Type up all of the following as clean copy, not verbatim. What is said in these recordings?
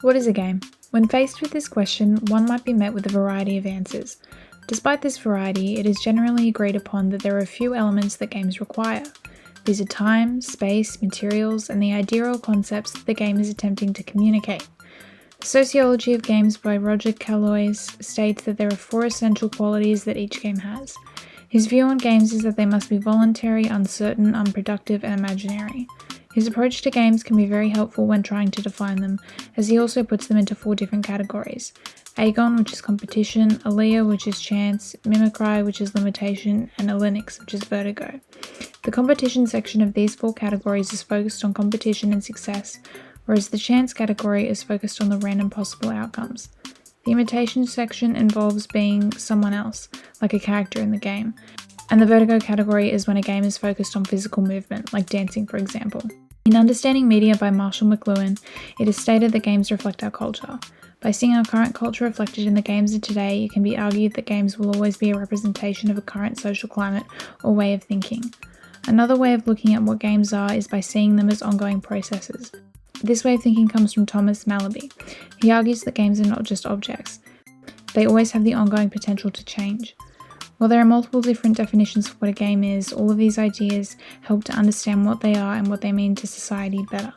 What is a game? When faced with this question, one might be met with a variety of answers. Despite this variety, it is generally agreed upon that there are a few elements that games require. These are time, space, materials, and the idea or concepts that the game is attempting to communicate. The Sociology of Games by Roger Calois states that there are 4 essential qualities that each game has. His view on games is that they must be voluntary, uncertain, unproductive, and imaginary. His approach to games can be very helpful when trying to define them, as he also puts them into 4 different categories. Agon, which is competition, Alia, which is chance, Mimicry, which is limitation, and Alinix, which is vertigo. The competition section of these 4 categories is focused on competition and success, whereas the chance category is focused on the random possible outcomes. The imitation section involves being someone else, like a character in the game, and the vertigo category is when a game is focused on physical movement, like dancing for example. In Understanding Media by Marshall McLuhan, it is stated that games reflect our culture. By seeing our current culture reflected in the games of today, it can be argued that games will always be a representation of a current social climate or way of thinking. Another way of looking at what games are is by seeing them as ongoing processes. This way of thinking comes from Thomas Mallaby. He argues that games are not just objects. They always have the ongoing potential to change. While there are multiple different definitions for what a game is, all of these ideas help to understand what they are and what they mean to society better.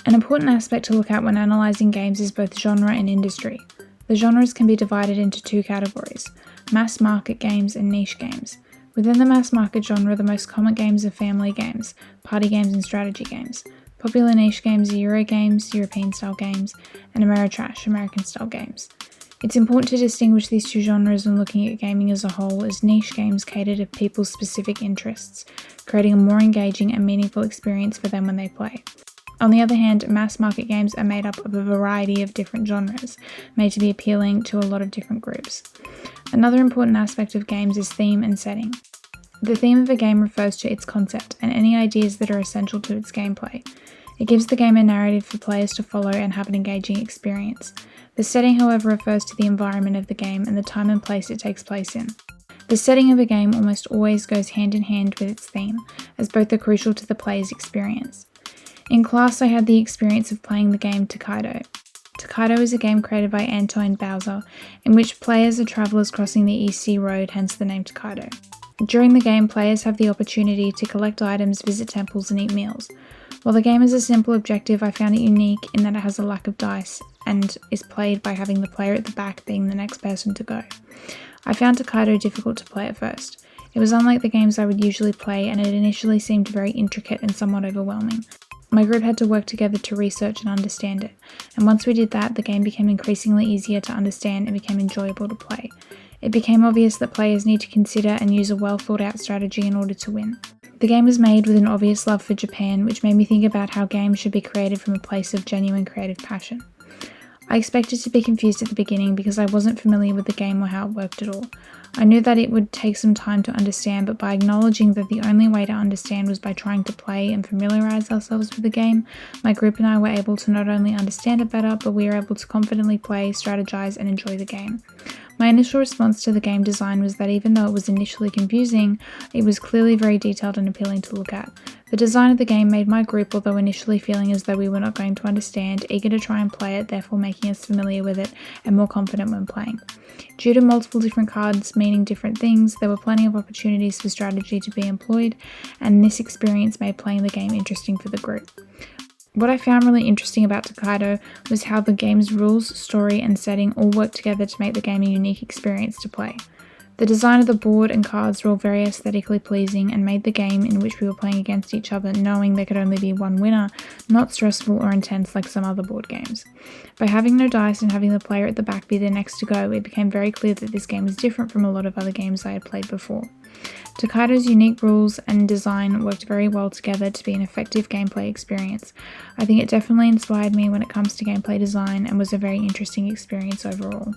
An important aspect to look at when analysing games is both genre and industry. The genres can be divided into 2 categories: mass market games and niche games. Within the mass market genre, the most common games are family games, party games and strategy games. Popular niche games are Euro games, European-style games, and Ameritrash, American-style games. It's important to distinguish these 2 genres when looking at gaming as a whole, as niche games cater to people's specific interests, creating a more engaging and meaningful experience for them when they play. On the other hand, mass market games are made up of a variety of different genres, made to be appealing to a lot of different groups. Another important aspect of games is theme and setting. The theme of a game refers to its concept and any ideas that are essential to its gameplay. It gives the game a narrative for players to follow and have an engaging experience. The setting, however, refers to the environment of the game and the time and place it takes place in. The setting of a game almost always goes hand in hand with its theme, as both are crucial to the player's experience. In class, I had the experience of playing the game Tokaido. Tokaido is a game created by Antoine Bowser, in which players are travellers crossing the East Sea Road, hence the name Tokaido. During the game, players have the opportunity to collect items, visit temples, and eat meals. While the game is a simple objective, I found it unique in that it has a lack of dice and is played by having the player at the back being the next person to go. I found Tokaido difficult to play at first. It was unlike the games I would usually play, and it initially seemed very intricate and somewhat overwhelming. My group had to work together to research and understand it, and once we did that, the game became increasingly easier to understand and became enjoyable to play. It became obvious that players need to consider and use a well thought out strategy in order to win. The game was made with an obvious love for Japan, which made me think about how games should be created from a place of genuine creative passion. I expected to be confused at the beginning because I wasn't familiar with the game or how it worked at all. I knew that it would take some time to understand, but by acknowledging that the only way to understand was by trying to play and familiarise ourselves with the game, my group and I were able to not only understand it better, but we were able to confidently play, strategise and enjoy the game. My initial response to the game design was that even though it was initially confusing, it was clearly very detailed and appealing to look at. The design of the game made my group, although initially feeling as though we were not going to understand, eager to try and play it, therefore making us familiar with it and more confident when playing. Due to multiple different cards meaning different things, there were plenty of opportunities for strategy to be employed, and this experience made playing the game interesting for the group. What I found really interesting about Tokaido was how the game's rules, story, and setting all worked together to make the game a unique experience to play. The design of the board and cards were all very aesthetically pleasing and made the game in which we were playing against each other, knowing there could only be one winner, not stressful or intense like some other board games. By having no dice and having the player at the back be the next to go, it became very clear that this game was different from a lot of other games I had played before. Tokaido's unique rules and design worked very well together to be an effective gameplay experience. I think it definitely inspired me when it comes to gameplay design and was a very interesting experience overall.